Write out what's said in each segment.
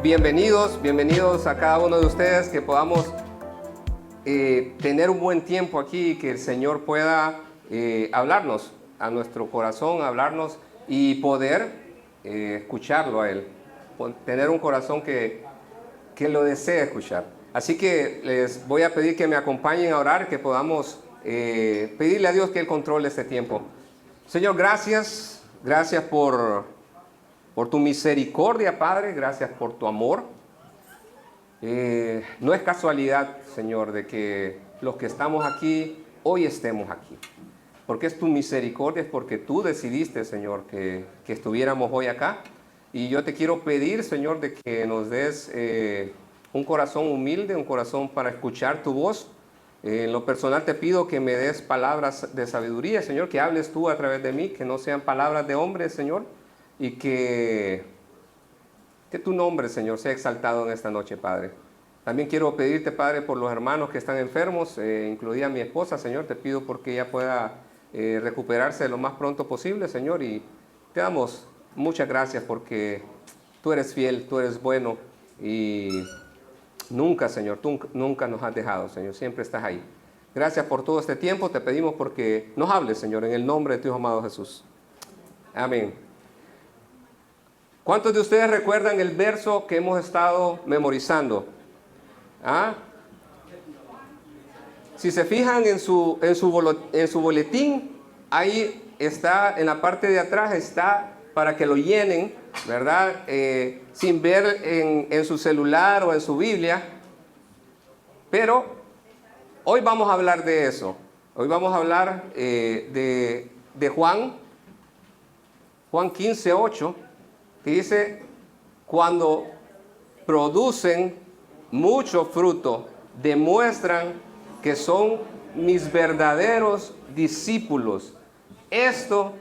Bienvenidos a cada uno de ustedes, que podamos tener un buen tiempo aquí, que el Señor pueda hablarnos a nuestro corazón, hablarnos y poder escucharlo a Él, tener un corazón que lo desee escuchar. Así que les voy a pedir que me acompañen a orar, que podamos pedirle a Dios que Él controle este tiempo. Señor, gracias por tu misericordia, Padre, gracias por tu amor. No es casualidad, Señor, de que los que estamos aquí, hoy estemos aquí. Porque es tu misericordia, es porque tú decidiste, Señor, que estuviéramos hoy acá. Y yo te quiero pedir, Señor, de que nos des un corazón humilde, un corazón para escuchar tu voz. En lo personal te pido que me des palabras de sabiduría, Señor, que hables tú a través de mí, que no sean palabras de hombres, Señor, y que tu nombre, Señor, sea exaltado en esta noche, Padre. También quiero pedirte, Padre, por los hermanos que están enfermos, incluida mi esposa, Señor. Te pido porque ella pueda recuperarse lo más pronto posible, Señor. Y te damos muchas gracias porque tú eres fiel, tú eres bueno. Y nunca, Señor, tú nunca nos has dejado, Señor. Siempre estás ahí. Gracias por todo este tiempo. Te pedimos porque nos hables, Señor, en el nombre de tu Hijo amado Jesús. Amén. ¿Cuántos de ustedes recuerdan el verso que hemos estado memorizando? ¿Ah? Si se fijan en su boletín, ahí está, en la parte de atrás está para que lo llenen, ¿verdad? Sin ver en su celular o en su Biblia. Pero hoy vamos a hablar de eso. Hoy vamos a hablar de Juan 15:8, que dice: cuando producen mucho fruto, demuestran que son mis verdaderos discípulos. Esto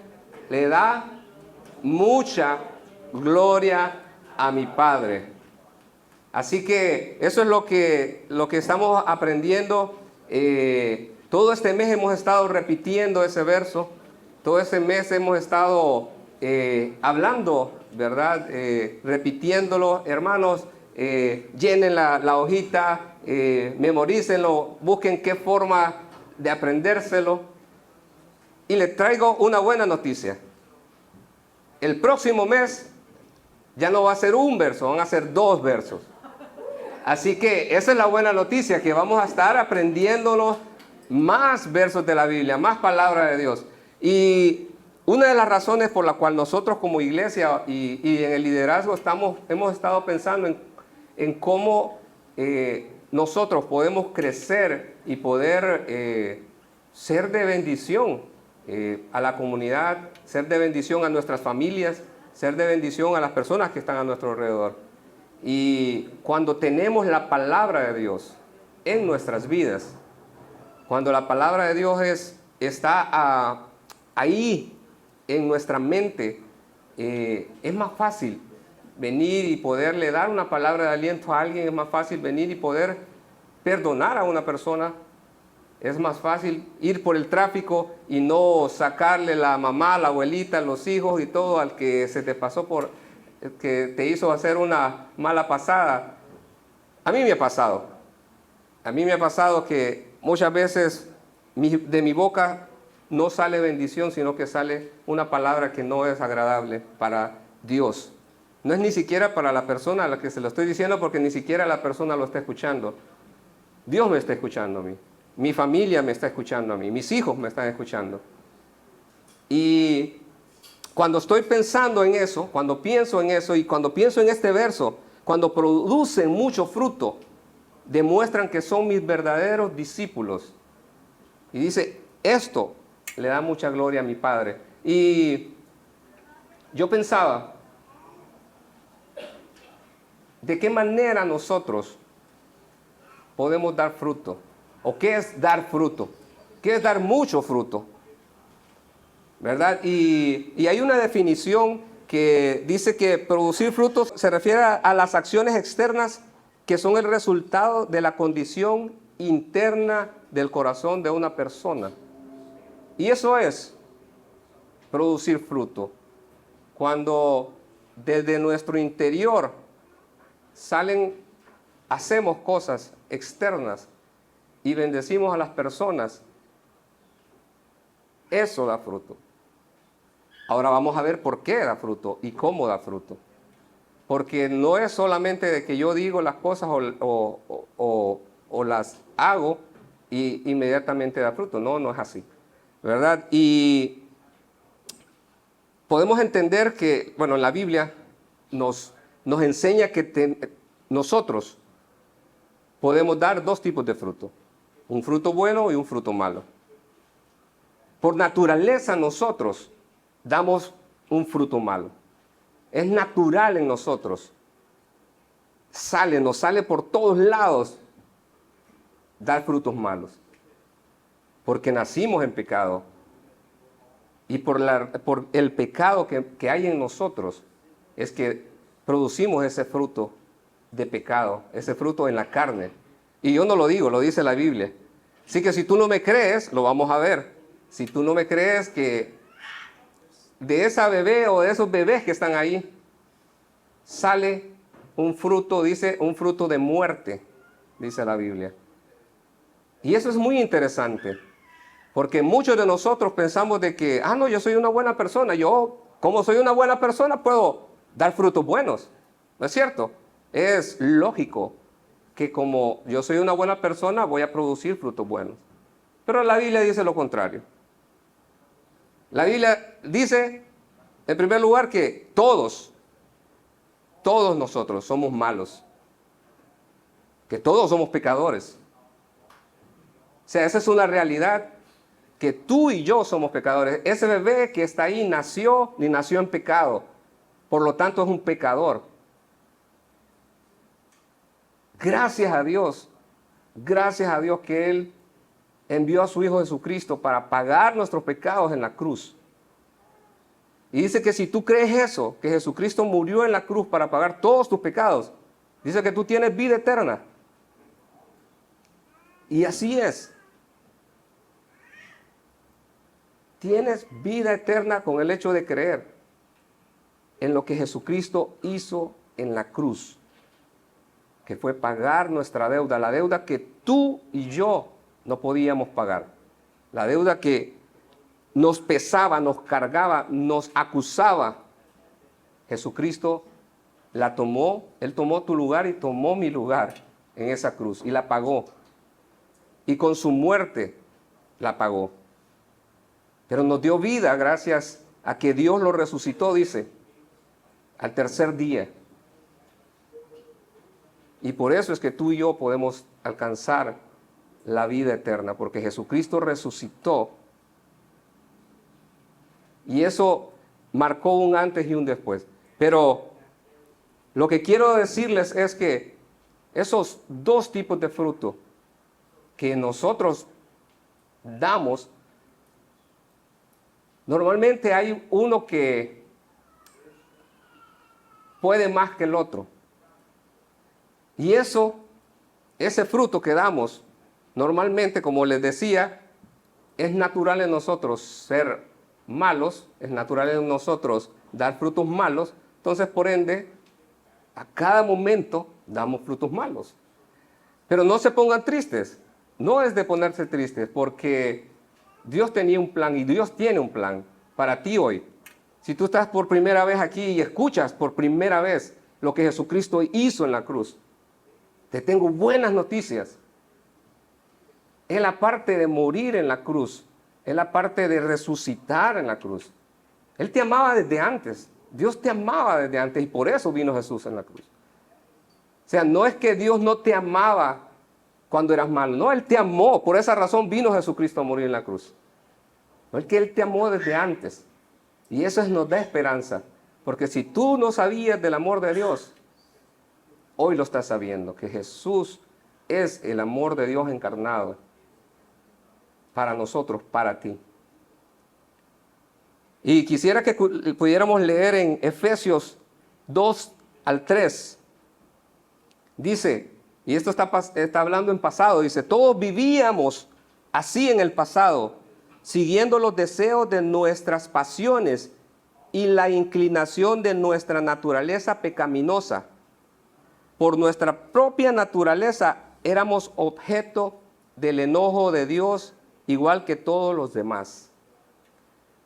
le da mucha gloria a mi Padre. Así que eso es lo que estamos aprendiendo. Todo este mes hemos estado repitiendo ese verso. Todo este mes hemos estado hablando, ¿verdad? Repitiéndolo. Hermanos, llenen la hojita, memorícenlo, busquen qué forma de aprendérselo. Y les traigo una buena noticia. El próximo mes ya no va a ser un verso, van a ser 2 versos. Así que esa es la buena noticia, que vamos a estar aprendiéndonos más versos de la Biblia, más palabras de Dios. Y una de las razones por la cual nosotros como iglesia y en el liderazgo hemos estado pensando en cómo nosotros podemos crecer y poder ser de bendición a la comunidad, ser de bendición a nuestras familias, ser de bendición a las personas que están a nuestro alrededor. Y cuando tenemos la palabra de Dios en nuestras vidas, cuando la palabra de Dios está ahí en nuestra mente, es más fácil venir y poderle dar una palabra de aliento a alguien. Es más fácil venir y poder perdonar a una persona. Es más fácil ir por el tráfico y no sacarle la mamá, la abuelita, los hijos y todo al que se te pasó que te hizo hacer una mala pasada. A mí me ha pasado que muchas veces de mi boca no sale bendición, sino que sale una palabra que no es agradable para Dios. No es ni siquiera para la persona a la que se lo estoy diciendo, porque ni siquiera la persona lo está escuchando. Dios me está escuchando a mí. Mi familia me está escuchando a mí. Mis hijos me están escuchando. Y cuando estoy pensando en eso, cuando pienso en eso y cuando pienso en este verso, cuando producen mucho fruto, demuestran que son mis verdaderos discípulos. Y dice, esto le da mucha gloria a mi Padre. Y yo pensaba, ¿de qué manera nosotros podemos dar fruto? ¿O qué es dar fruto? ¿Qué es dar mucho fruto? ¿Verdad? Y hay una definición que dice que producir frutos se refiere a las acciones externas que son el resultado de la condición interna del corazón de una persona. Y eso es producir fruto. Cuando desde nuestro interior hacemos cosas externas y bendecimos a las personas, eso da fruto. Ahora vamos a ver por qué da fruto y cómo da fruto. Porque no es solamente de que yo digo las cosas o las hago y inmediatamente da fruto. No, no es así, ¿verdad? Y podemos entender que, bueno, en la Biblia nos enseña que nosotros podemos dar dos tipos de fruto. Un fruto bueno y un fruto malo. Por naturaleza nosotros damos un fruto malo. Es natural en nosotros. Nos sale por todos lados dar frutos malos. Porque nacimos en pecado. Y por el pecado que hay en nosotros es que producimos ese fruto de pecado, ese fruto en la carne. Y yo no lo digo, lo dice la Biblia. Así que si tú no me crees, lo vamos a ver. Si tú no me crees que de esa bebé o de esos bebés que están ahí, sale un fruto, dice, un fruto de muerte, dice la Biblia. Y eso es muy interesante, porque muchos de nosotros pensamos de que, no, yo soy una buena persona, yo, como soy una buena persona, puedo dar frutos buenos. ¿No es cierto? Es lógico que como yo soy una buena persona, voy a producir frutos buenos. Pero la Biblia dice lo contrario. La Biblia dice, en primer lugar, que todos nosotros somos malos. Que todos somos pecadores. O sea, esa es una realidad, que tú y yo somos pecadores. Ese bebé que está ahí nació en pecado. Por lo tanto, es un pecador. Gracias a Dios que Él envió a su Hijo Jesucristo para pagar nuestros pecados en la cruz. Y dice que si tú crees eso, que Jesucristo murió en la cruz para pagar todos tus pecados, dice que tú tienes vida eterna. Y así es. Tienes vida eterna con el hecho de creer en lo que Jesucristo hizo en la cruz, que fue pagar nuestra deuda, la deuda que tú y yo no podíamos pagar, la deuda que nos pesaba, nos cargaba, nos acusaba. Jesucristo la tomó, Él tomó tu lugar y tomó mi lugar en esa cruz y la pagó. Y con su muerte la pagó. Pero nos dio vida gracias a que Dios lo resucitó, dice, al tercer día. Y por eso es que tú y yo podemos alcanzar la vida eterna, porque Jesucristo resucitó. Y eso marcó un antes y un después. Pero lo que quiero decirles es que esos dos tipos de fruto que nosotros damos, normalmente hay uno que puede más que el otro. Y ese fruto que damos, normalmente, como les decía, es natural en nosotros ser malos, es natural en nosotros dar frutos malos, entonces por ende, a cada momento damos frutos malos. Pero no se pongan tristes, no es de ponerse tristes, porque Dios tenía un plan y Dios tiene un plan para ti hoy. Si tú estás por primera vez aquí y escuchas por primera vez lo que Jesucristo hizo en la cruz, te tengo buenas noticias. Es la parte de morir en la cruz, es la parte de resucitar en la cruz. Él te amaba desde antes, Dios te amaba desde antes y por eso vino Jesús en la cruz. O sea, no es que Dios no te amaba cuando eras malo, no, Él te amó, por esa razón vino Jesucristo a morir en la cruz. No es que Él te amó desde antes. Y eso nos da esperanza, porque si tú no sabías del amor de Dios, hoy lo estás sabiendo, que Jesús es el amor de Dios encarnado para nosotros, para ti. Y quisiera que pudiéramos leer en Efesios 2 al 3. Dice, y esto está hablando en pasado, dice, todos vivíamos así en el pasado, siguiendo los deseos de nuestras pasiones y la inclinación de nuestra naturaleza pecaminosa. por nuestra propia naturaleza éramos objeto del enojo de Dios, igual que todos los demás.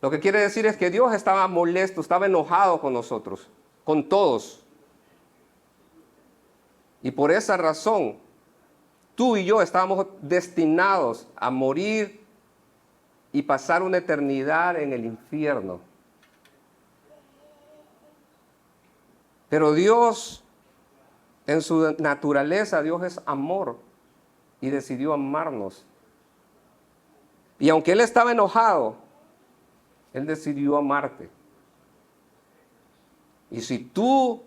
Lo que quiere decir es que Dios estaba molesto, estaba enojado con nosotros, con todos. Y por esa razón, tú y yo estábamos destinados a morir y pasar una eternidad en el infierno. Pero Dios, en su naturaleza, Dios es amor y decidió amarnos. Y aunque Él estaba enojado, Él decidió amarte. Y si tú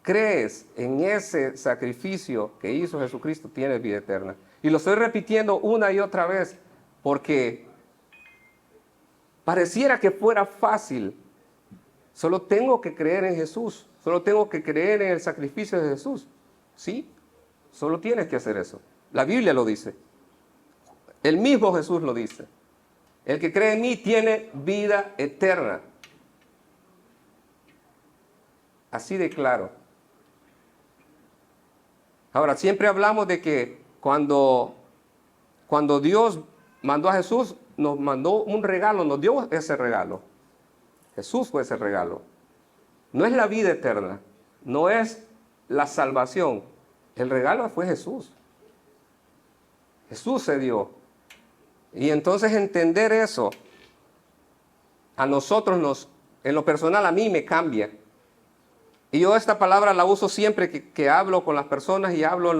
crees en ese sacrificio que hizo Jesucristo, tienes vida eterna. Y lo estoy repitiendo una y otra vez porque pareciera que fuera fácil. Solo tengo que creer en Jesús. Solo tengo que creer en el sacrificio de Jesús. ¿Sí? Solo tienes que hacer eso. La Biblia lo dice. El mismo Jesús lo dice. El que cree en mí tiene vida eterna. Así de claro. Ahora, siempre hablamos de que cuando Dios mandó a Jesús, nos mandó un regalo, nos dio ese regalo. Jesús fue ese regalo. No es la vida eterna, no es la salvación. El regalo fue Jesús. Jesús se dio. Y entonces entender eso, a nosotros en lo personal a mí me cambia. Y yo esta palabra la uso siempre que hablo con las personas y hablo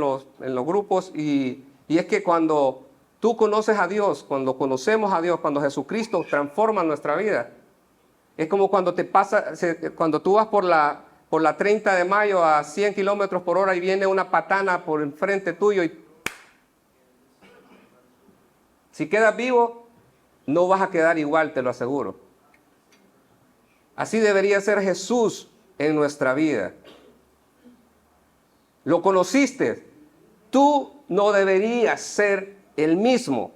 en los grupos. Y es que cuando tú conoces a Dios, cuando conocemos a Dios, cuando Jesucristo transforma nuestra vida, es como cuando cuando tú vas por la 30 de mayo a 100 kilómetros por hora y viene una patana por enfrente tuyo y si quedas vivo, no vas a quedar igual, te lo aseguro. Así debería ser Jesús en nuestra vida. ¿Lo conociste? Tú no deberías ser el mismo.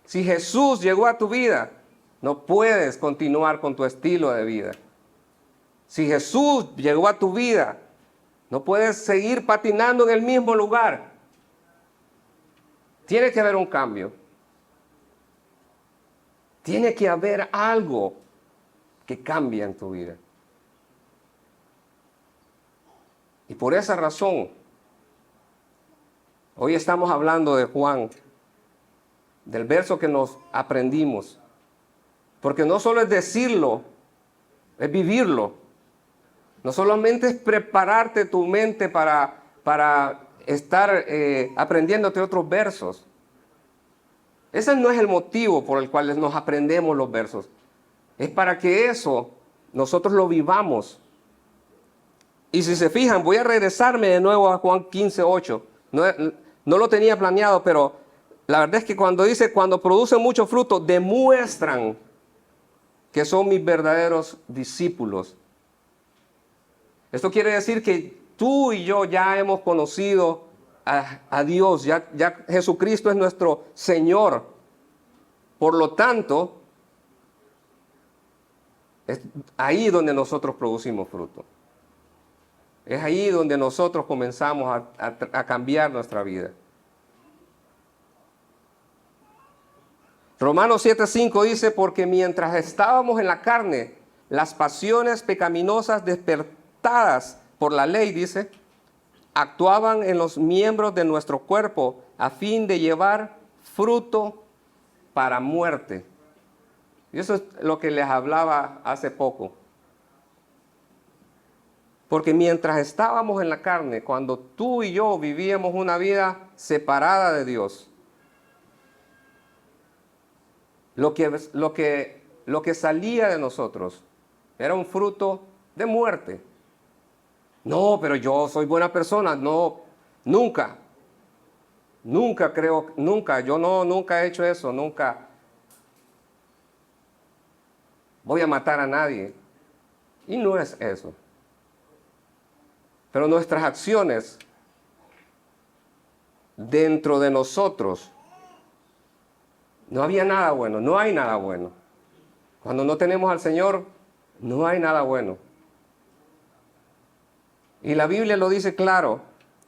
Si Jesús llegó a tu vida, no puedes continuar con tu estilo de vida. Si Jesús llegó a tu vida, no puedes seguir patinando en el mismo lugar. Tiene que haber un cambio. Tiene que haber algo que cambie en tu vida. Y por esa razón, hoy estamos hablando de Juan, del verso que nos aprendimos. Porque no solo es decirlo, es vivirlo. No solamente es prepararte tu mente para estar aprendiéndote otros versos. Ese no es el motivo por el cual nos aprendemos los versos. Es para que eso nosotros lo vivamos. Y si se fijan, voy a regresarme de nuevo a Juan 15:8. No lo tenía planeado, pero la verdad es que cuando dice, cuando producen mucho fruto, demuestran que son mis verdaderos discípulos. Esto quiere decir que tú y yo ya hemos conocido a Dios, ya Jesucristo es nuestro Señor. Por lo tanto, es ahí donde nosotros producimos fruto. Es ahí donde nosotros comenzamos a cambiar nuestra vida. Romanos 7:5 dice, porque mientras estábamos en la carne, las pasiones pecaminosas despertadas por la ley, dice, actuaban en los miembros de nuestro cuerpo a fin de llevar fruto para muerte. Y eso es lo que les hablaba hace poco. Porque mientras estábamos en la carne, cuando tú y yo vivíamos una vida separada de Dios, lo que salía de nosotros era un fruto de muerte. No, pero yo soy buena persona. No, nunca. Nunca creo, nunca. Yo nunca he hecho eso, nunca. Voy a matar a nadie. Y no es eso. Pero nuestras acciones dentro de nosotros, no había nada bueno, no hay nada bueno. Cuando no tenemos al Señor, no hay nada bueno. Y la Biblia lo dice claro,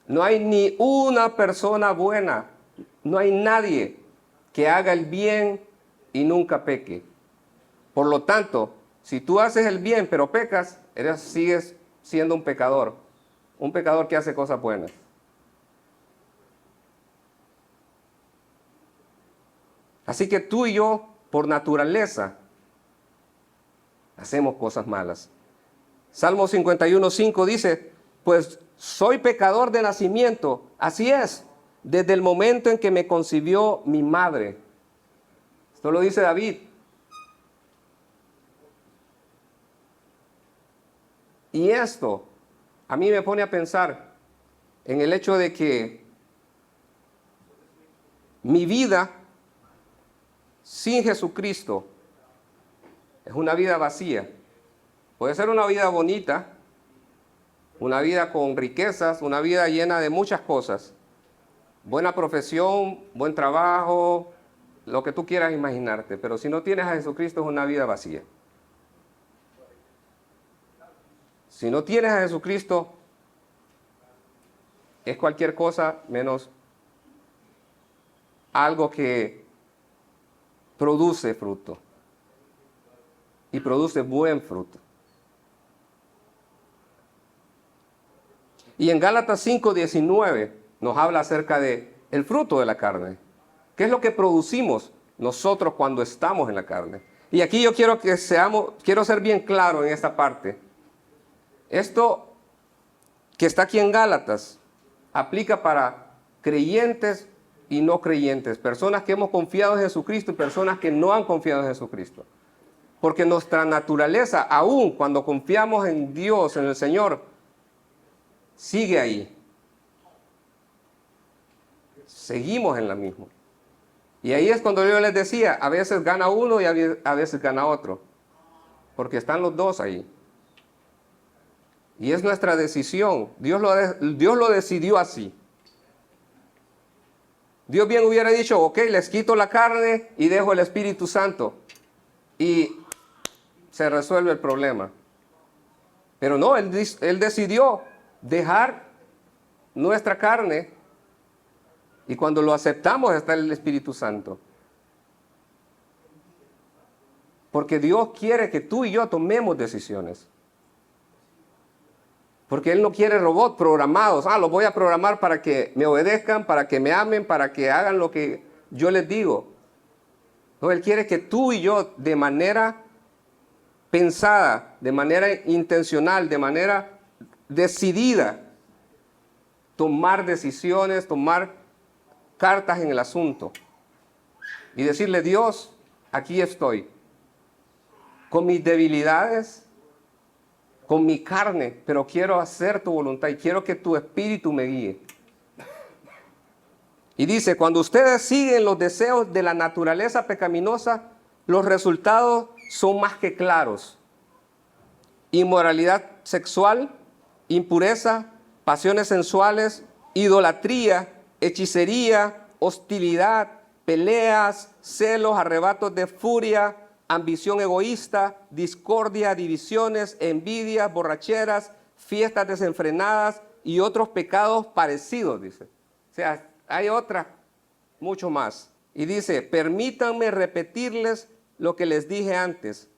no hay ni una persona buena, no hay nadie que haga el bien y nunca peque. Por lo tanto, si tú haces el bien pero pecas, sigues siendo un pecador que hace cosas buenas. Así que tú y yo, por naturaleza, hacemos cosas malas. Salmo 51:5 dice, pues soy pecador de nacimiento, así es, desde el momento en que me concibió mi madre. Esto lo dice David. Y esto a mí me pone a pensar en el hecho de que mi vida sin Jesucristo es una vida vacía. Puede ser una vida bonita, una vida con riquezas, una vida llena de muchas cosas. Buena profesión, buen trabajo, lo que tú quieras imaginarte. Pero si no tienes a Jesucristo es una vida vacía. Si no tienes a Jesucristo es cualquier cosa menos algo que produce fruto. Y produce buen fruto. Y en Gálatas 5:19 nos habla acerca de el fruto de la carne. ¿Qué es lo que producimos nosotros cuando estamos en la carne? Y aquí yo quiero ser bien claro en esta parte. Esto que está aquí en Gálatas aplica para creyentes y no creyentes, personas que hemos confiado en Jesucristo y personas que no han confiado en Jesucristo. Porque nuestra naturaleza, aún cuando confiamos en Dios, en el Señor, sigue ahí. Seguimos en la misma. Y ahí es cuando yo les decía, a veces gana uno y a veces gana otro. Porque están los dos ahí. Y es nuestra decisión. Dios lo decidió así. Dios bien hubiera dicho, ok, les quito la carne y dejo el Espíritu Santo. Y se resuelve el problema. Pero no, Él decidió dejar nuestra carne y cuando lo aceptamos está el Espíritu Santo. Porque Dios quiere que tú y yo tomemos decisiones. Porque Él no quiere robots programados. Los voy a programar para que me obedezcan, para que me amen, para que hagan lo que yo les digo. No, Él quiere que tú y yo de manera pensada, de manera intencional, de manera decidida, tomar decisiones, tomar cartas en el asunto y decirle, Dios, aquí estoy, con mis debilidades, con mi carne, pero quiero hacer tu voluntad y quiero que tu espíritu me guíe. Y dice, cuando ustedes siguen los deseos de la naturaleza pecaminosa, los resultados son más que claros. Inmoralidad sexual, impureza, pasiones sensuales, idolatría, hechicería, hostilidad, peleas, celos, arrebatos de furia, ambición egoísta, discordia, divisiones, envidias, borracheras, fiestas desenfrenadas y otros pecados parecidos, dice. O sea, hay otras, mucho más. Y dice, permítanme repetirles lo que les dije antes.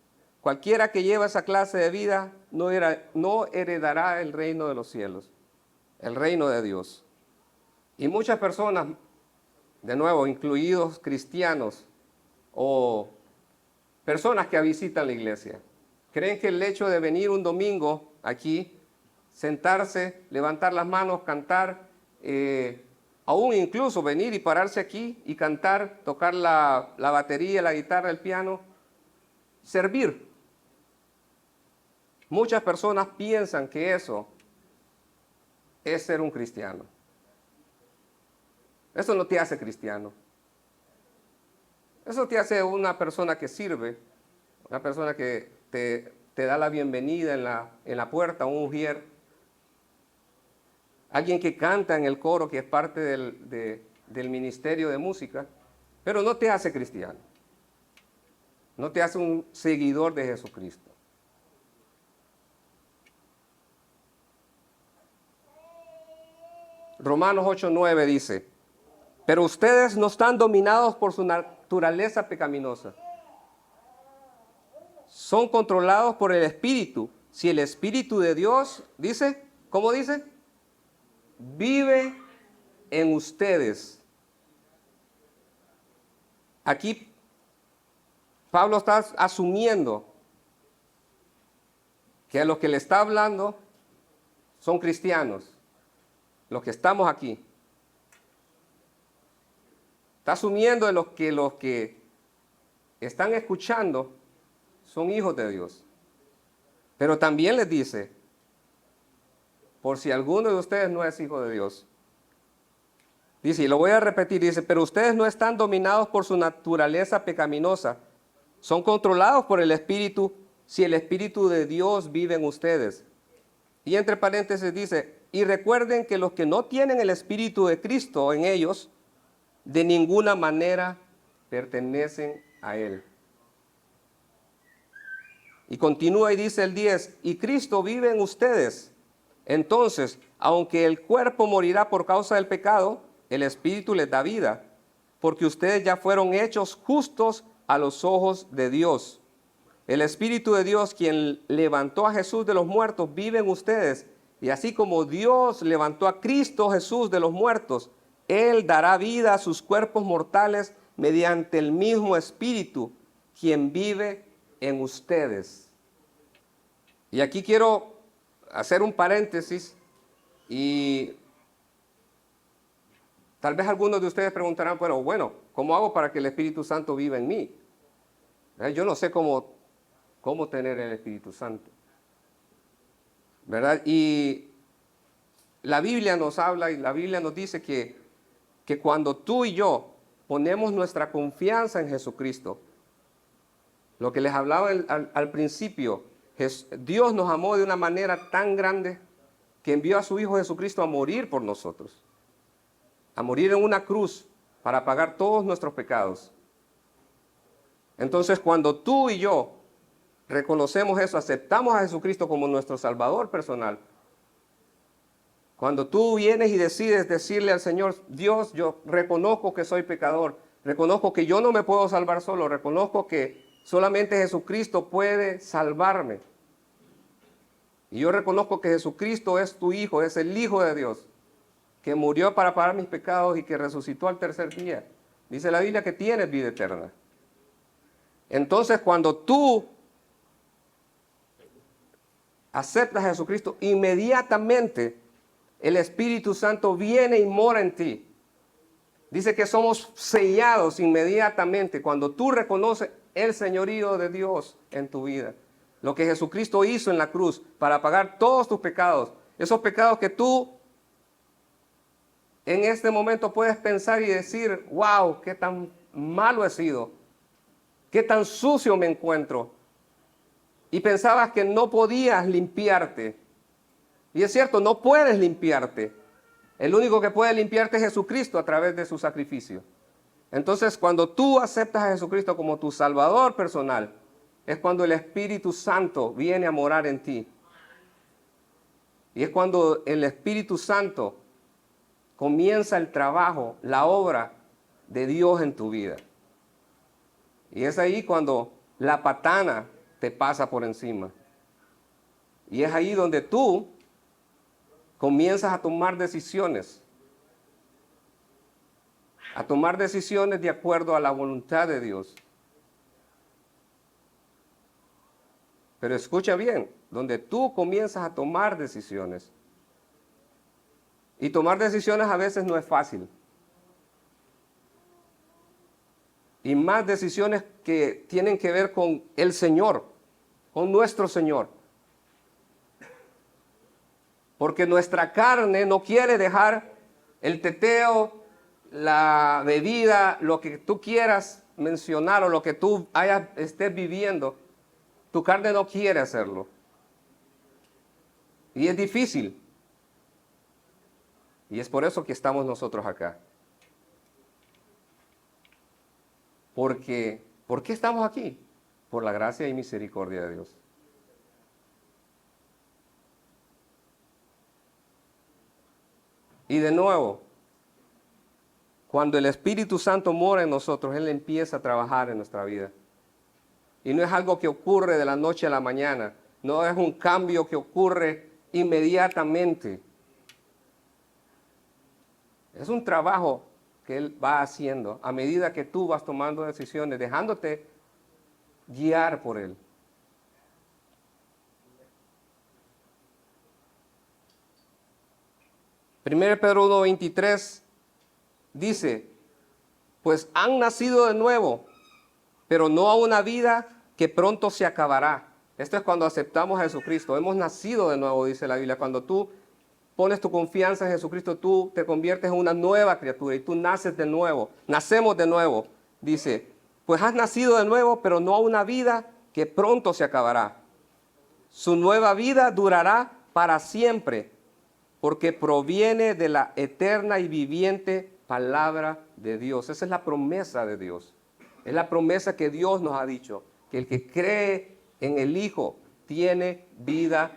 Cualquiera que lleva esa clase de vida no heredará el reino de los cielos, el reino de Dios. Y muchas personas, de nuevo, incluidos cristianos o personas que visitan la iglesia, creen que el hecho de venir un domingo aquí, sentarse, levantar las manos, cantar, aún incluso venir y pararse aquí y cantar, tocar la batería, la guitarra, el piano, servir. Muchas personas piensan que eso es ser un cristiano. Eso no te hace cristiano. Eso te hace una persona que sirve, una persona que te da la bienvenida en la puerta, un ujier. Alguien que canta en el coro, que es parte del ministerio de música, pero no te hace cristiano. No te hace un seguidor de Jesucristo. Romanos 8:9 dice, pero ustedes no están dominados por su naturaleza pecaminosa. Son controlados por el Espíritu. Si el Espíritu de Dios, dice, ¿cómo dice? Vive en ustedes. Aquí Pablo está asumiendo que a los que le está hablando son cristianos, los que estamos aquí. Está asumiendo de los que están escuchando son hijos de Dios. Pero también les dice, por si alguno de ustedes no es hijo de Dios, dice, y lo voy a repetir, dice, pero ustedes no están dominados por su naturaleza pecaminosa, son controlados por el Espíritu, si el Espíritu de Dios vive en ustedes. Y entre paréntesis dice, y recuerden que los que no tienen el Espíritu de Cristo en ellos, de ninguna manera pertenecen a Él. Y continúa y dice el 10, y Cristo vive en ustedes. Entonces, aunque el cuerpo morirá por causa del pecado, el Espíritu les da vida, porque ustedes ya fueron hechos justos a los ojos de Dios. El Espíritu de Dios, quien levantó a Jesús de los muertos, vive en ustedes. Y así como Dios levantó a Cristo Jesús de los muertos, Él dará vida a sus cuerpos mortales mediante el mismo Espíritu, quien vive en ustedes. Y aquí quiero hacer un paréntesis y tal vez algunos de ustedes preguntarán, pero bueno, ¿cómo hago para que el Espíritu Santo viva en mí? Yo no sé cómo tener el Espíritu Santo, ¿verdad? Y la Biblia nos habla y la Biblia nos dice que cuando tú y yo ponemos nuestra confianza en Jesucristo, lo que les hablaba al principio, Dios nos amó de una manera tan grande que envió a su Hijo Jesucristo a morir por nosotros, a morir en una cruz para pagar todos nuestros pecados. Entonces, cuando tú y yo reconocemos eso, aceptamos a Jesucristo como nuestro Salvador personal, cuando tú vienes y decides decirle al Señor, Dios, yo reconozco que soy pecador, reconozco que yo no me puedo salvar solo, reconozco que solamente Jesucristo puede salvarme. Y yo reconozco que Jesucristo es tu Hijo, es el Hijo de Dios, que murió para pagar mis pecados y que resucitó al tercer día. Dice la Biblia que tienes vida eterna. Entonces, cuando tú aceptas a Jesucristo, inmediatamente el Espíritu Santo viene y mora en ti. Dice que somos sellados inmediatamente cuando tú reconoces el señorío de Dios en tu vida. Lo que Jesucristo hizo en la cruz para pagar todos tus pecados. Esos pecados que tú en este momento puedes pensar y decir, wow, qué tan malo he sido. Qué tan sucio me encuentro. Y pensabas que no podías limpiarte. Y es cierto, no puedes limpiarte. El único que puede limpiarte es Jesucristo a través de su sacrificio. Entonces, cuando tú aceptas a Jesucristo como tu Salvador personal, es cuando el Espíritu Santo viene a morar en ti. Y es cuando el Espíritu Santo comienza el trabajo, la obra de Dios en tu vida. Y es ahí cuando la patana te pasa por encima. Y es ahí donde tú comienzas a tomar decisiones. A tomar decisiones de acuerdo a la voluntad de Dios. Pero escucha bien, donde tú comienzas a tomar decisiones. Y tomar decisiones a veces no es fácil. Y más decisiones que tienen que ver con el Señor, con nuestro Señor. Porque nuestra carne no quiere dejar el teteo, la bebida, lo que tú quieras mencionar o lo que tú estés viviendo. Tu carne no quiere hacerlo. Y es difícil. Y es por eso que estamos nosotros acá. ¿Por qué estamos aquí? Por la gracia y misericordia de Dios. Y de nuevo, cuando el Espíritu Santo mora en nosotros, Él empieza a trabajar en nuestra vida. Y no es algo que ocurre de la noche a la mañana. No es un cambio que ocurre inmediatamente. Es un trabajo que Él va haciendo a medida que tú vas tomando decisiones, dejándote guiar por Él. Primero Pedro 1:23 dice, pues han nacido de nuevo, pero no a una vida que pronto se acabará. Esto es cuando aceptamos a Jesucristo. Hemos nacido de nuevo, dice la Biblia. Cuando tú pones tu confianza en Jesucristo, tú te conviertes en una nueva criatura y tú naces de nuevo. Nacemos de nuevo. Dice, pues has nacido de nuevo, pero no a una vida que pronto se acabará. Su nueva vida durará para siempre, porque proviene de la eterna y viviente palabra de Dios. Esa es la promesa de Dios. Es la promesa que Dios nos ha dicho, que el que cree en el Hijo tiene vida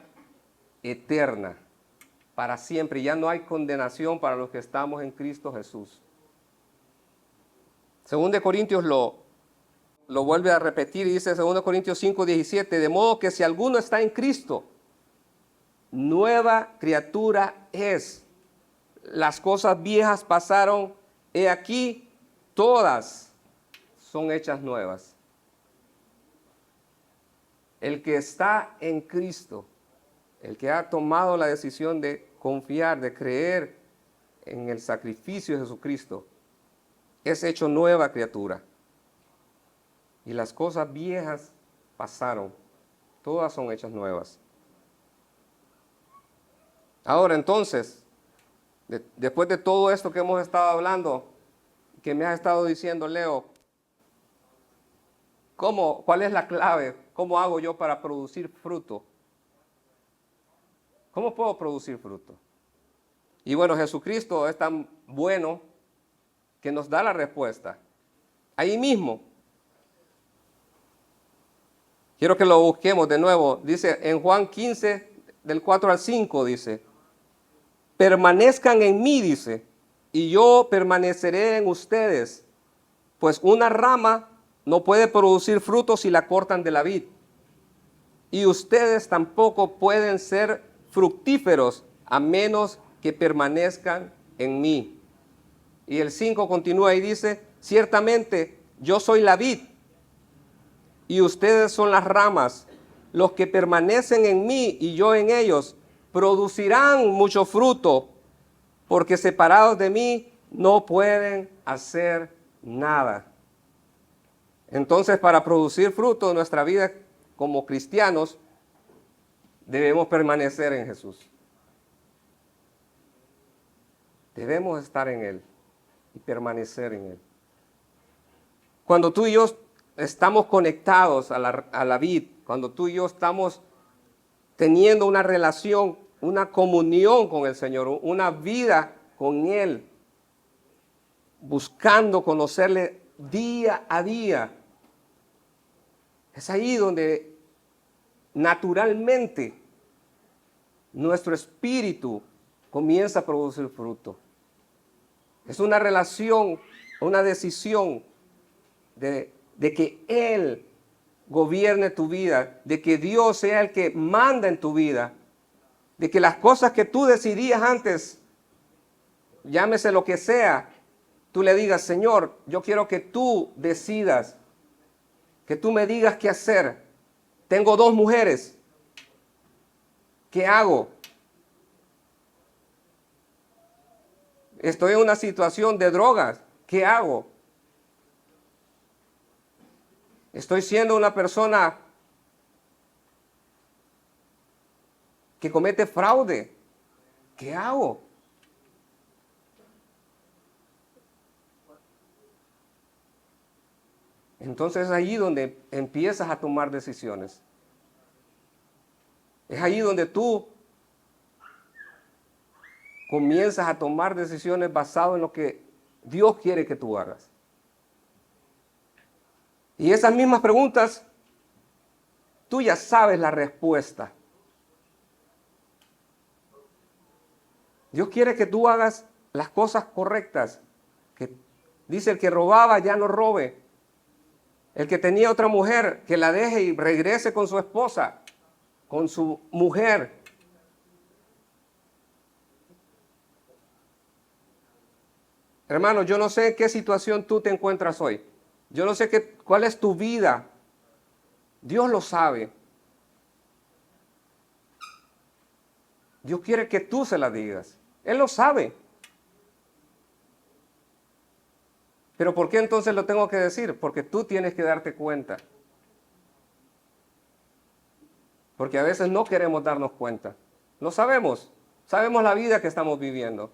eterna para siempre. Ya no hay condenación para los que estamos en Cristo Jesús. Según de Corintios lo vuelve a repetir y dice 2 Corintios 5:17, de modo que si alguno está en Cristo, nueva criatura es. Las cosas viejas pasaron, he aquí, todas son hechas nuevas. El que está en Cristo, el que ha tomado la decisión de confiar, de creer en el sacrificio de Jesucristo, es hecho nueva criatura. Y las cosas viejas pasaron, todas son hechas nuevas. Ahora entonces, después de todo esto que hemos estado hablando, que me has estado diciendo, Leo, ¿cuál es la clave? ¿Cómo hago yo para producir fruto? ¿Cómo puedo producir fruto? Y bueno, Jesucristo es tan bueno que nos da la respuesta. Ahí mismo. Quiero que lo busquemos de nuevo. Dice en Juan 15, del 4 al 5, dice, permanezcan en mí, dice, y yo permaneceré en ustedes, pues una rama no puede producir frutos si la cortan de la vid, y ustedes tampoco pueden ser fructíferos a menos que permanezcan en mí. Y el 5 continúa y dice, ciertamente yo soy la vid, y ustedes son las ramas. Los que permanecen en mí y yo en ellos producirán mucho fruto, porque separados de mí no pueden hacer nada. Entonces, para producir fruto en nuestra vida como cristianos, debemos permanecer en Jesús. Debemos estar en Él y permanecer en Él. Cuando tú y yo estamos conectados a la vid, cuando tú y yo estamos teniendo una relación, una comunión con el Señor, una vida con Él, buscando conocerle día a día, es ahí donde naturalmente nuestro espíritu comienza a producir fruto. Es una relación, una decisión de que Él gobierne tu vida, de que Dios sea el que manda en tu vida, de que las cosas que tú decidías antes, llámese lo que sea, tú le digas, Señor, yo quiero que tú decidas, que tú me digas qué hacer. Tengo 2 mujeres, ¿qué hago? Estoy en una situación de drogas, ¿qué hago? Estoy siendo una persona que comete fraude, ¿qué hago? Entonces es ahí donde empiezas a tomar decisiones. Es ahí donde tú comienzas a tomar decisiones basadas en lo que Dios quiere que tú hagas. Y esas mismas preguntas, tú ya sabes la respuesta. Dios quiere que tú hagas las cosas correctas. Que dice, el que robaba ya no robe. El que tenía otra mujer, que la deje y regrese con su esposa, con su mujer. Hermano, yo no sé en qué situación tú te encuentras hoy. Yo no sé cuál es tu vida. Dios lo sabe. Dios quiere que tú se la digas. Él lo sabe. Pero ¿por qué entonces lo tengo que decir? Porque tú tienes que darte cuenta. Porque a veces no queremos darnos cuenta. Lo sabemos. Sabemos la vida que estamos viviendo.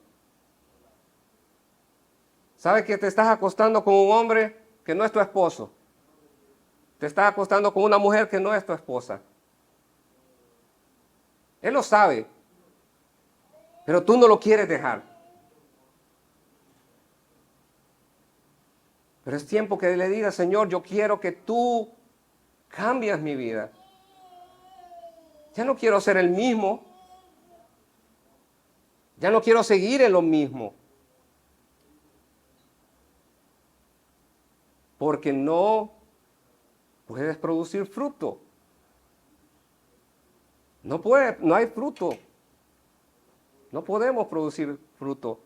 ¿Sabes que te estás acostando con un hombre que no es tu esposo? Te estás acostando con una mujer que no es tu esposa. Él lo sabe. Pero tú no lo quieres dejar. Pero es tiempo que le digas, Señor, yo quiero que tú cambies mi vida. Ya no quiero ser el mismo. Ya no quiero seguir en lo mismo. Porque no puedes producir fruto. No hay fruto. No podemos producir fruto.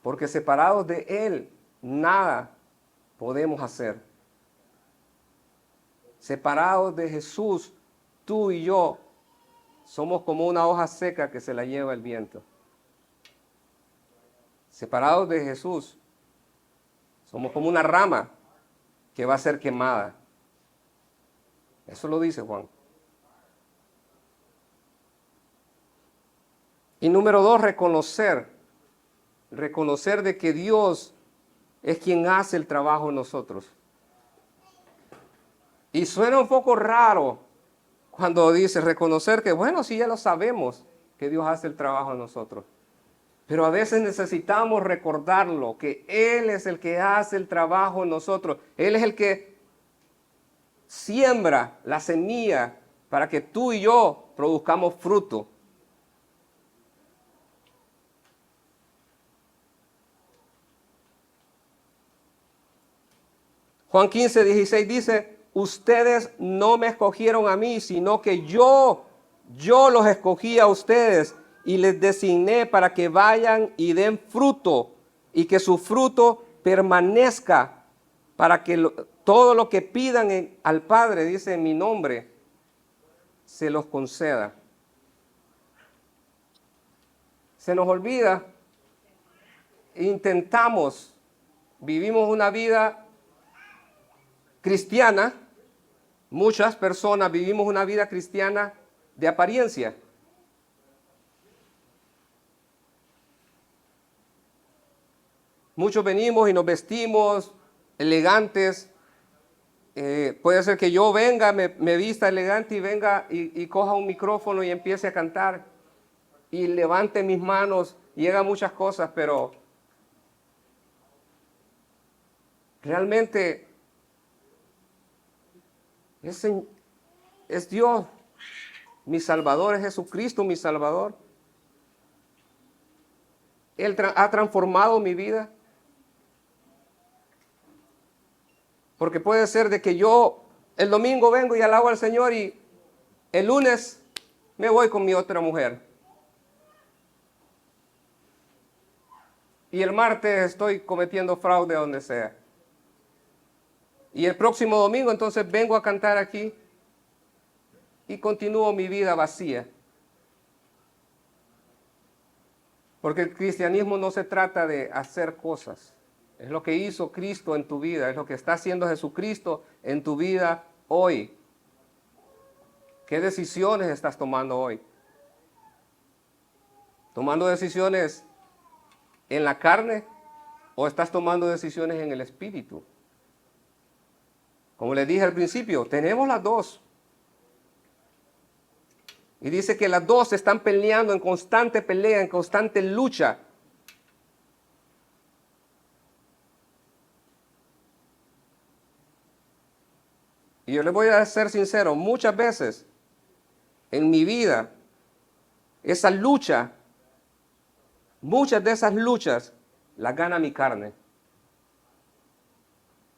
Porque separados de Él, nada podemos hacer. Separados de Jesús, tú y yo somos como una hoja seca que se la lleva el viento. Separados de Jesús, somos como una rama que va a ser quemada. Eso lo dice Juan. Y número 2, reconocer. Reconocer de que Dios es quien hace el trabajo en nosotros. Y suena un poco raro cuando dice reconocer que, bueno, sí, ya lo sabemos, que Dios hace el trabajo en nosotros. Pero a veces necesitamos recordarlo, que Él es el que hace el trabajo en nosotros. Él es el que siembra la semilla para que tú y yo produzcamos fruto. Juan 15:16 dice, ustedes no me escogieron a mí, sino que yo los escogí a ustedes y les designé para que vayan y den fruto y que su fruto permanezca para que todo lo que pidan al Padre, dice en mi nombre, se los conceda. Se nos olvida, vivimos una vida cristiana, muchas personas vivimos una vida cristiana de apariencia. Muchos venimos y nos vestimos elegantes. Puede ser que yo venga, me vista elegante y venga y coja un micrófono y empiece a cantar y levante mis manos y haga muchas cosas, pero realmente es Dios, mi Salvador, es Jesucristo, mi Salvador. Él ha transformado mi vida. Porque puede ser de que yo el domingo vengo y alabo al Señor y el lunes me voy con mi otra mujer. Y el martes estoy cometiendo fraude donde sea. Y el próximo domingo entonces vengo a cantar aquí y continúo mi vida vacía. Porque el cristianismo no se trata de hacer cosas. Es lo que hizo Cristo en tu vida, es lo que está haciendo Jesucristo en tu vida hoy. ¿Qué decisiones estás tomando hoy? ¿Tomando decisiones en la carne o estás tomando decisiones en el espíritu? Como les dije al principio, tenemos las dos. Y dice que las dos están peleando en constante pelea, en constante lucha. Y yo les voy a ser sincero, muchas veces en mi vida esa lucha, muchas de esas luchas las gana mi carne.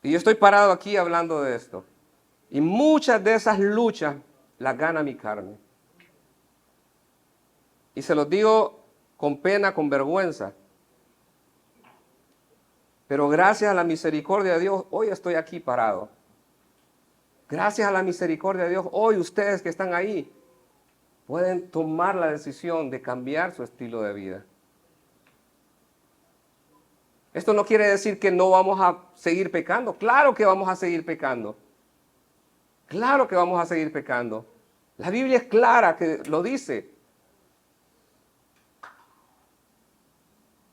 Y yo estoy parado aquí hablando de esto. Y muchas de esas luchas las gana mi carne. Y se los digo con pena, con vergüenza. Pero gracias a la misericordia de Dios, hoy estoy aquí parado. Gracias a la misericordia de Dios, hoy ustedes que están ahí pueden tomar la decisión de cambiar su estilo de vida. Esto no quiere decir que no vamos a seguir pecando. Claro que vamos a seguir pecando. Claro que vamos a seguir pecando. La Biblia es clara que lo dice.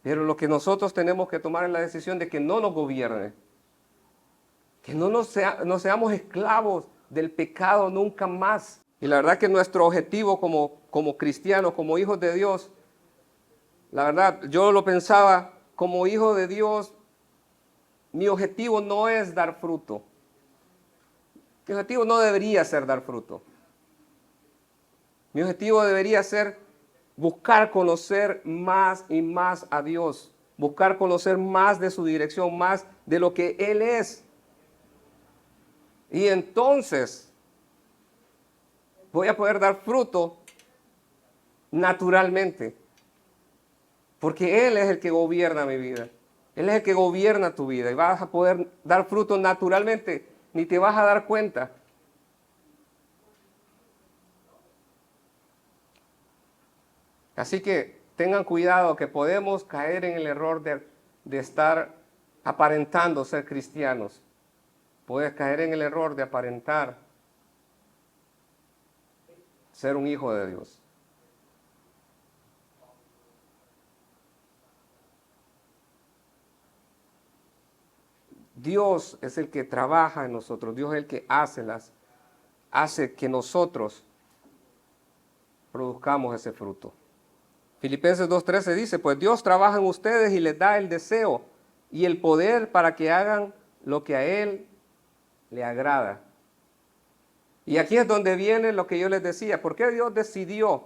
Pero lo que nosotros tenemos que tomar es la decisión de que no nos gobierne. Que no seamos esclavos del pecado nunca más. Y la verdad que nuestro objetivo como cristianos, como hijos de Dios, la verdad, yo lo pensaba, como hijo de Dios, mi objetivo no es dar fruto. Mi objetivo no debería ser dar fruto. Mi objetivo debería ser buscar conocer más y más a Dios. Buscar conocer más de su dirección, más de lo que Él es. Y entonces voy a poder dar fruto naturalmente. Porque Él es el que gobierna mi vida. Él es el que gobierna tu vida. Y vas a poder dar fruto naturalmente. Ni te vas a dar cuenta. Así que tengan cuidado que podemos caer en el error de estar aparentando ser cristianos. Puedes caer en el error de aparentar ser un hijo de Dios. Dios es el que trabaja en nosotros. Dios es el que hace que nosotros produzcamos ese fruto. Filipenses 2:13 dice, pues Dios trabaja en ustedes y les da el deseo y el poder para que hagan lo que a Él le agrada. Y aquí es donde viene lo que yo les decía. ¿Por qué Dios decidió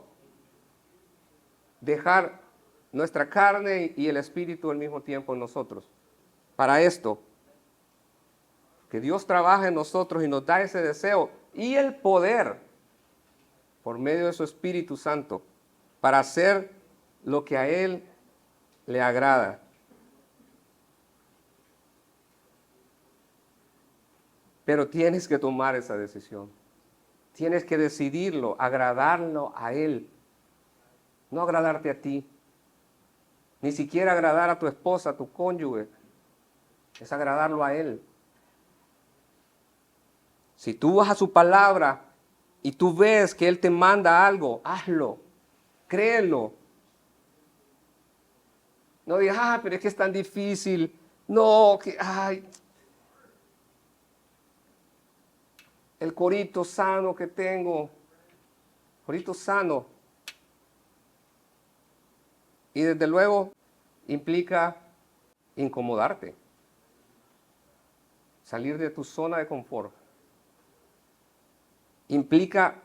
dejar nuestra carne y el espíritu al mismo tiempo en nosotros? Para esto, que Dios trabaja en nosotros y nos da ese deseo y el poder por medio de su Espíritu Santo para hacer lo que a Él le agrada. Pero tienes que tomar esa decisión. Tienes que decidirlo, agradarlo a Él. No agradarte a ti. Ni siquiera agradar a tu esposa, a tu cónyuge. Es agradarlo a Él. Si tú vas a su palabra y tú ves que Él te manda algo, hazlo. Créelo. No digas, pero es que es tan difícil. No, que, el corito sano que tengo. Corito sano. Y desde luego implica incomodarte. Salir de tu zona de confort. Implica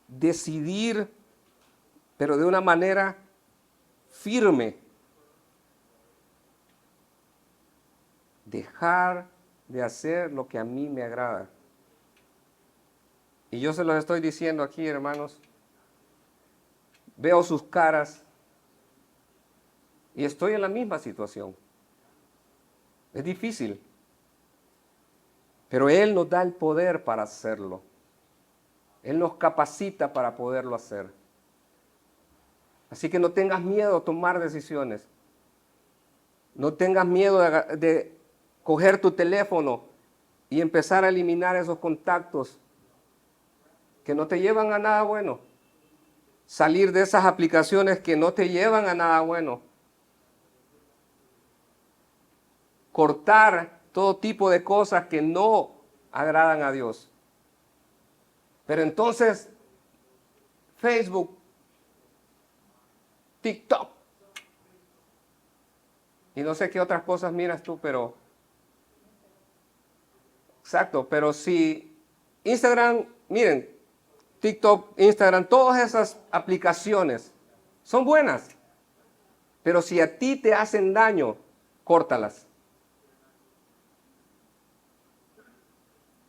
decidir, pero de una manera firme, dejar de hacer lo que a mí me agrada. Y yo se los estoy diciendo aquí, hermanos. Veo sus caras y estoy en la misma situación. Es difícil, pero Él nos da el poder para hacerlo. Él nos capacita para poderlo hacer. Así que no tengas miedo a tomar decisiones. No tengas miedo de coger tu teléfono y empezar a eliminar esos contactos que no te llevan a nada bueno. Salir de esas aplicaciones que no te llevan a nada bueno. Cortar todo tipo de cosas que no agradan a Dios. Pero entonces, Facebook, TikTok, y no sé qué otras cosas miras tú, pero... Exacto, pero si Instagram, miren, TikTok, Instagram, todas esas aplicaciones son buenas. Pero si a ti te hacen daño, córtalas.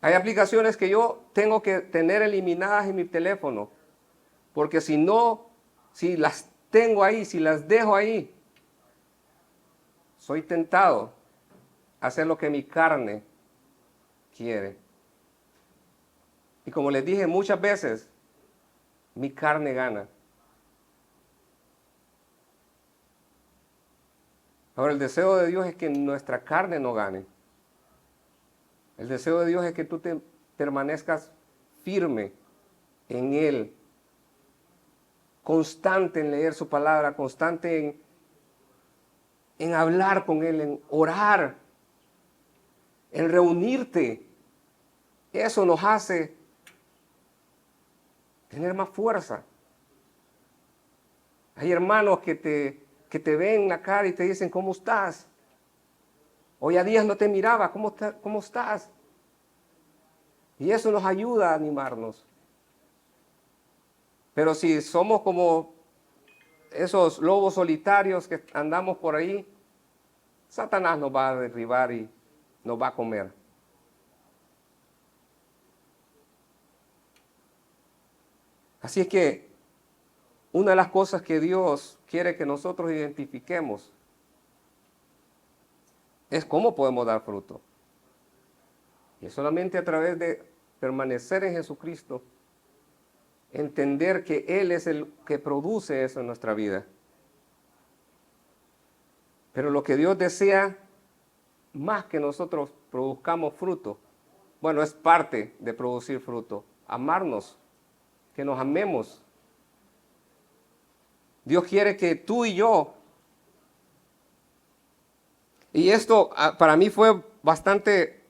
Hay aplicaciones que yo tengo que tener eliminadas en mi teléfono, porque si no, si las tengo ahí, si las dejo ahí, soy tentado a hacer lo que mi carne quiere. Y como les dije muchas veces, mi carne gana. Ahora, el deseo de Dios es que nuestra carne no gane. El deseo de Dios es que tú te permanezcas firme en Él, constante en leer su palabra, constante en hablar con Él, en orar, en reunirte. Eso nos hace tener más fuerza. Hay hermanos que te ven la cara y te dicen, ¿cómo estás? Hoy a días no te miraba, ¿cómo estás? Y eso nos ayuda a animarnos. Pero si somos como esos lobos solitarios que andamos por ahí, Satanás nos va a derribar y nos va a comer. Así es que una de las cosas que Dios quiere que nosotros identifiquemos es cómo podemos dar fruto. Y es solamente a través de permanecer en Jesucristo, entender que Él es el que produce eso en nuestra vida. Pero lo que Dios desea, más que nosotros produzcamos fruto, bueno, es parte de producir fruto, amarnos, que nos amemos. Dios quiere que tú y yo, y esto para mí fue bastante,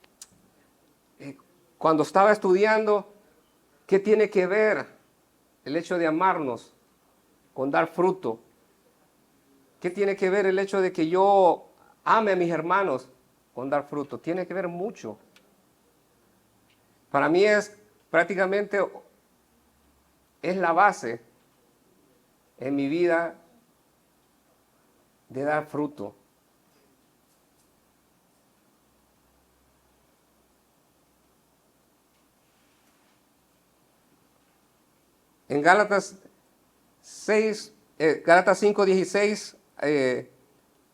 cuando estaba estudiando, ¿qué tiene que ver el hecho de amarnos con dar fruto? ¿Qué tiene que ver el hecho de que yo ame a mis hermanos con dar fruto? Tiene que ver mucho. Para mí es prácticamente, es la base en mi vida de dar fruto. En Gálatas 5:16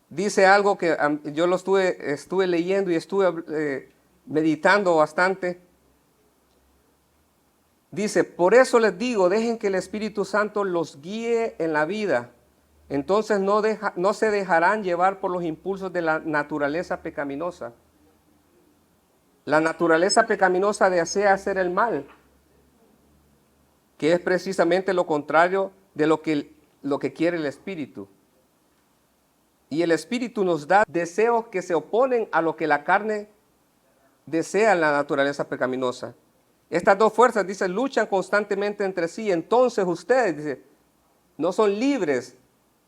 dice algo que yo lo estuve leyendo y estuve meditando bastante. Dice, por eso les digo, dejen que el Espíritu Santo los guíe en la vida. Entonces no se dejarán llevar por los impulsos de la naturaleza pecaminosa. La naturaleza pecaminosa desea hacer el mal, que es precisamente lo contrario de lo que quiere el Espíritu. Y el Espíritu nos da deseos que se oponen a lo que la carne desea en la naturaleza pecaminosa. Estas dos fuerzas, dice, luchan constantemente entre sí. Entonces ustedes, dice, no son libres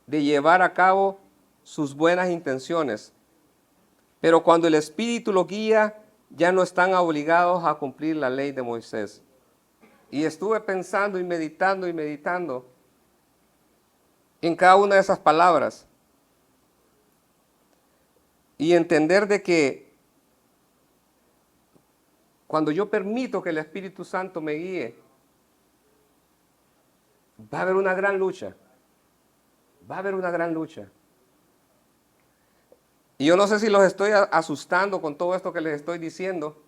de llevar a cabo sus buenas intenciones. Pero cuando el Espíritu los guía, ya no están obligados a cumplir la ley de Moisés. Y estuve pensando y meditando en cada una de esas palabras. Y entender de que cuando yo permito que el Espíritu Santo me guíe, va a haber una gran lucha. Va a haber una gran lucha. Y yo no sé si los estoy asustando con todo esto que les estoy diciendo,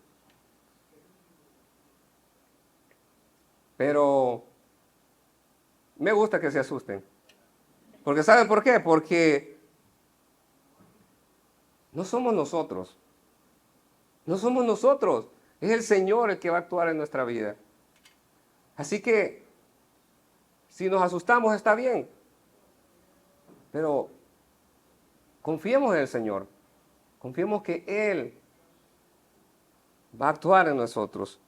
pero me gusta que se asusten. Porque ¿saben por qué? Porque no somos nosotros. No somos nosotros. Es el Señor el que va a actuar en nuestra vida. Así que, si nos asustamos está bien. Pero confiemos en el Señor. Confiemos que Él va a actuar en nosotros.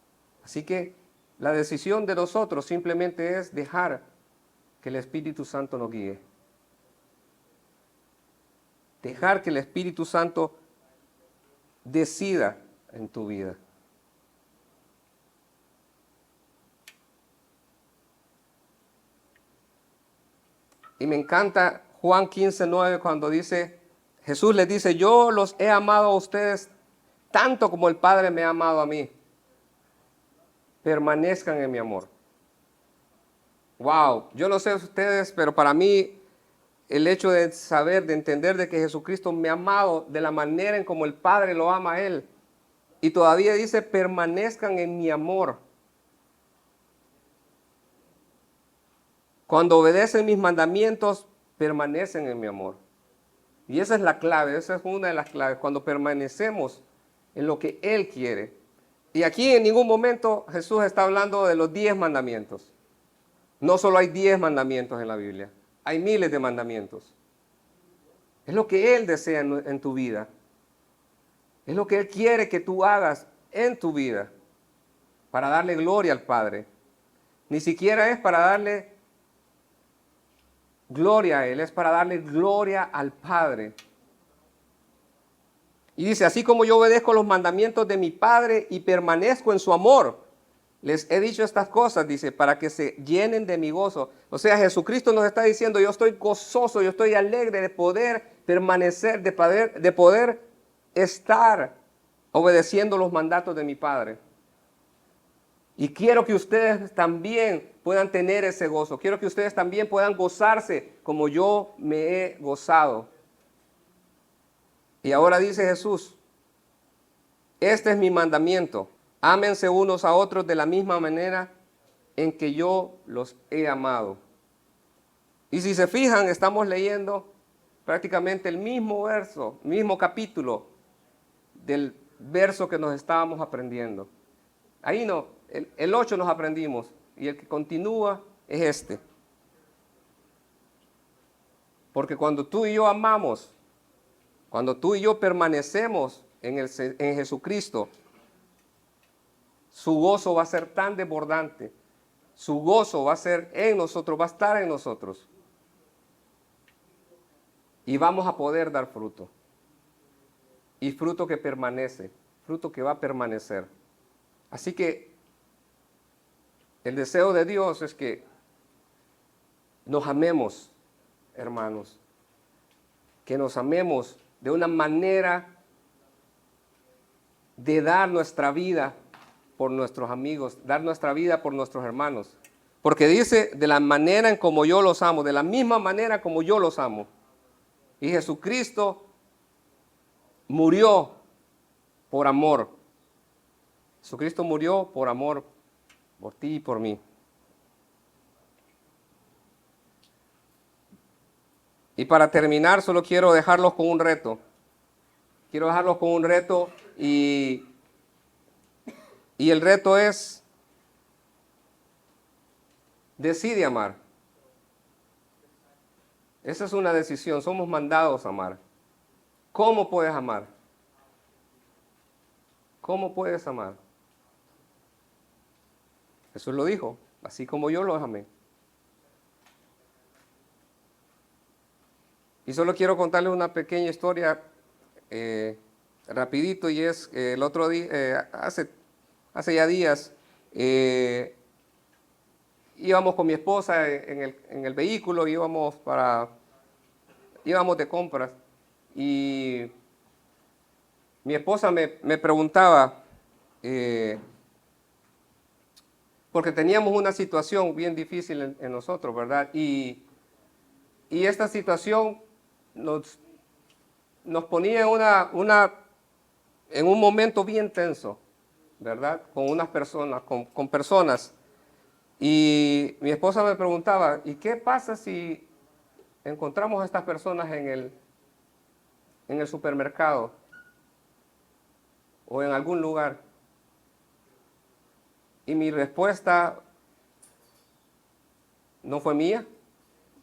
Así que la decisión de nosotros simplemente es dejar que el Espíritu Santo nos guíe. Dejar que el Espíritu Santo decida en tu vida. Y me encanta Juan 15:9 cuando dice, Jesús les dice, yo los he amado a ustedes tanto como el Padre me ha amado a mí. Permanezcan en mi amor. Wow, yo no sé ustedes, pero para mí el hecho de saber, de entender de que Jesucristo me ha amado de la manera en como el Padre lo ama a Él. Y todavía dice, permanezcan en mi amor. Cuando obedecen mis mandamientos, permanecen en mi amor. Y esa es la clave, esa es una de las claves, cuando permanecemos en lo que Él quiere. Y aquí en ningún momento Jesús está hablando de los 10 mandamientos. No solo hay 10 mandamientos en la Biblia, hay miles de mandamientos. Es lo que Él desea en tu vida. Es lo que Él quiere que tú hagas en tu vida para darle gloria al Padre. Ni siquiera es para darle gloria a Él, es para darle gloria al Padre. Y dice, así como yo obedezco los mandamientos de mi Padre y permanezco en su amor, les he dicho estas cosas, dice, para que se llenen de mi gozo. O sea, Jesucristo nos está diciendo, yo estoy gozoso, yo estoy alegre de poder permanecer, de poder estar obedeciendo los mandatos de mi Padre. Y quiero que ustedes también puedan tener ese gozo. Quiero que ustedes también puedan gozarse como yo me he gozado. Y ahora dice Jesús, este es mi mandamiento. Ámense unos a otros de la misma manera en que yo los he amado. Y si se fijan, estamos leyendo prácticamente el mismo verso, mismo capítulo del verso que nos estábamos aprendiendo. Ahí no, el 8 nos aprendimos y el que continúa es este. Porque cuando tú y yo amamos, cuando tú y yo permanecemos en Jesucristo, su gozo va a ser tan desbordante, su gozo va a ser en nosotros, va a estar en nosotros. Y vamos a poder dar fruto. Y fruto que permanece, fruto que va a permanecer. Así que el deseo de Dios es que nos amemos, hermanos. Que nos amemos de una manera de dar nuestra vida por nuestros amigos, dar nuestra vida por nuestros hermanos. Porque dice, de la manera en como yo los amo, de la misma manera como yo los amo. Y Jesucristo murió por amor. Jesucristo murió por amor, por ti y por mí. Y para terminar, solo quiero dejarlos con un reto. Quiero dejarlos con un reto y el reto es, decide amar. Esa es una decisión, somos mandados a amar. ¿Cómo puedes amar? ¿Cómo puedes amar? Jesús lo dijo, así como yo los amé. Y solo quiero contarles una pequeña historia rapidito, y es el otro día, hace ya días, íbamos con mi esposa en el vehículo, íbamos de compras, y mi esposa me preguntaba, porque teníamos una situación bien difícil en nosotros, ¿verdad? Y esta situación nos ponía en un momento bien tenso, ¿verdad? Con unas personas, con personas. Y mi esposa me preguntaba, ¿y qué pasa si encontramos a estas personas en el supermercado o en algún lugar? Y mi respuesta no fue mía,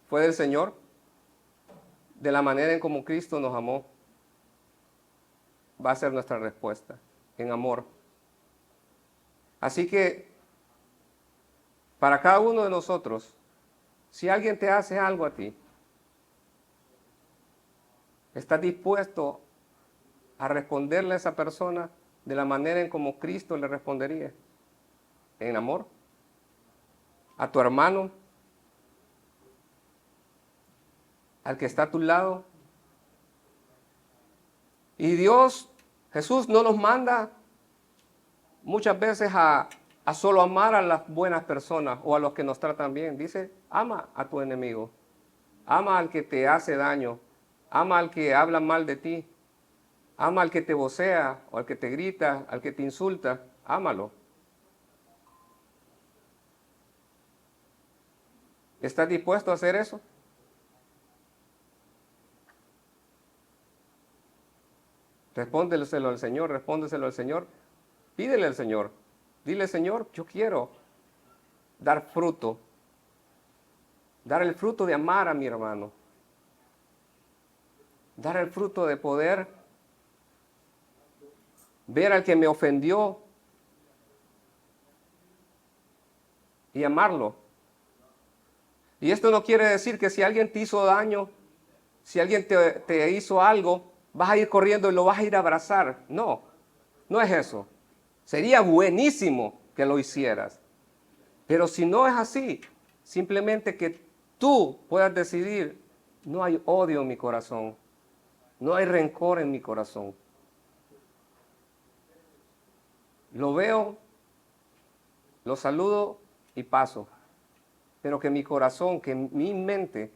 fue del Señor, de la manera en como Cristo nos amó. Va a ser nuestra respuesta, en amor. Así que, para cada uno de nosotros, si alguien te hace algo a ti, ¿estás dispuesto a responderle a esa persona de la manera en como Cristo le respondería? En amor. A tu hermano, al que está a tu lado. Y Dios, Jesús, no nos manda muchas veces a solo amar a las buenas personas o a los que nos tratan bien. Dice, ama a tu enemigo, ama al que te hace daño, ama al que habla mal de ti, ama al que te vocea o al que te grita, al que te insulta, ámalo. ¿Estás dispuesto a hacer eso? Respóndeselo al Señor, respóndeselo al Señor. Pídele al Señor. Dile, Señor, yo quiero dar fruto. Dar el fruto de amar a mi hermano. Dar el fruto de poder ver al que me ofendió y amarlo. Y esto no quiere decir que si alguien te hizo daño, si alguien te hizo algo, vas a ir corriendo y lo vas a ir a abrazar. No, no es eso. Sería buenísimo que lo hicieras. Pero si no es así, simplemente que tú puedas decidir, no hay odio en mi corazón, no hay rencor en mi corazón. Lo veo, lo saludo y paso. Pero que mi corazón, que mi mente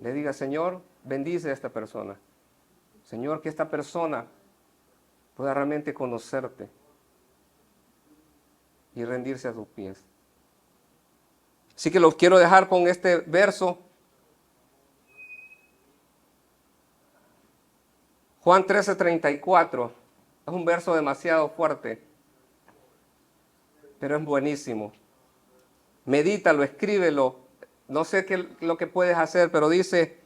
le diga, Señor, bendice a esta persona. Señor, que esta persona pueda realmente conocerte y rendirse a tus pies. Así que los quiero dejar con este verso. Juan 13:34. Es un verso demasiado fuerte, pero es buenísimo. Medítalo, escríbelo. No sé qué lo que puedes hacer, pero dice,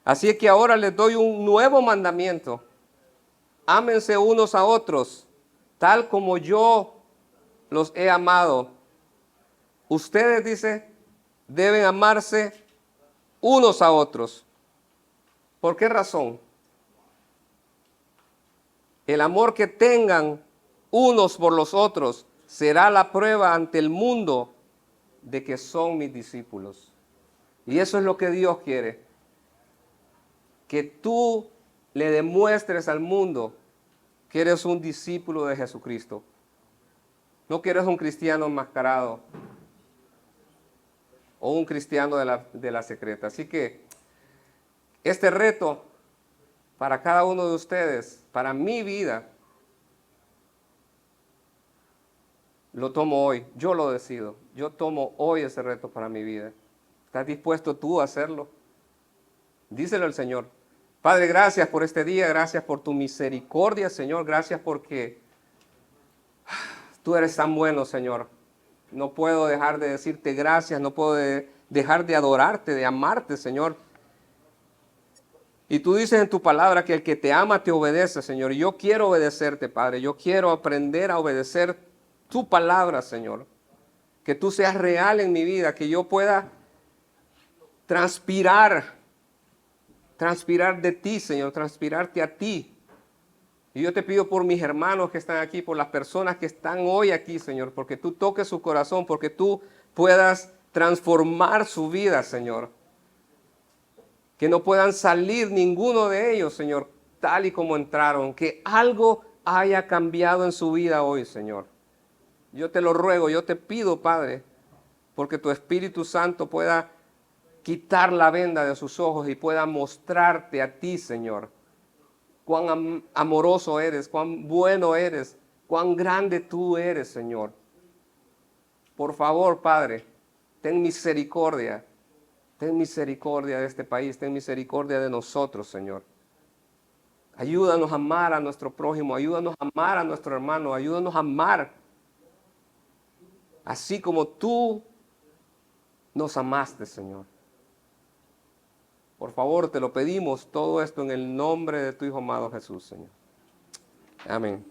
así es que ahora les doy un nuevo mandamiento. Ámense unos a otros, tal como yo los he amado. Ustedes, dice, deben amarse unos a otros. ¿Por qué razón? El amor que tengan unos por los otros será la prueba ante el mundo de que son mis discípulos. Y eso es lo que Dios quiere. Que tú le demuestres al mundo que eres un discípulo de Jesucristo. No que eres un cristiano enmascarado o un cristiano de la secreta. Así que este reto para cada uno de ustedes, para mi vida, lo tomo hoy. Yo lo decido. Yo tomo hoy ese reto para mi vida. ¿Estás dispuesto tú a hacerlo? Díselo al Señor. Padre, gracias por este día, gracias por tu misericordia, Señor, gracias porque tú eres tan bueno, Señor. No puedo dejar de decirte gracias, no puedo dejar de adorarte, de amarte, Señor. Y tú dices en tu palabra que el que te ama te obedece, Señor. Y yo quiero obedecerte, Padre. Yo quiero aprender a obedecer tu palabra, Señor. Que tú seas real en mi vida, que yo pueda transpirar de ti, Señor, transpirarte a ti. Y yo te pido por mis hermanos que están aquí, por las personas que están hoy aquí, Señor, porque tú toques su corazón, porque tú puedas transformar su vida, Señor. Que no puedan salir ninguno de ellos, Señor, tal y como entraron. Que algo haya cambiado en su vida hoy, Señor. Yo te lo ruego, yo te pido, Padre, porque tu Espíritu Santo pueda quitar la venda de sus ojos y pueda mostrarte a ti, Señor, cuán amoroso eres, cuán bueno eres, cuán grande tú eres, Señor. Por favor, Padre, ten misericordia de este país, ten misericordia de nosotros, Señor. Ayúdanos a amar a nuestro prójimo, ayúdanos a amar a nuestro hermano, ayúdanos a amar así como tú nos amaste, Señor. Por favor, te lo pedimos todo esto en el nombre de tu Hijo amado Jesús, Señor. Amén.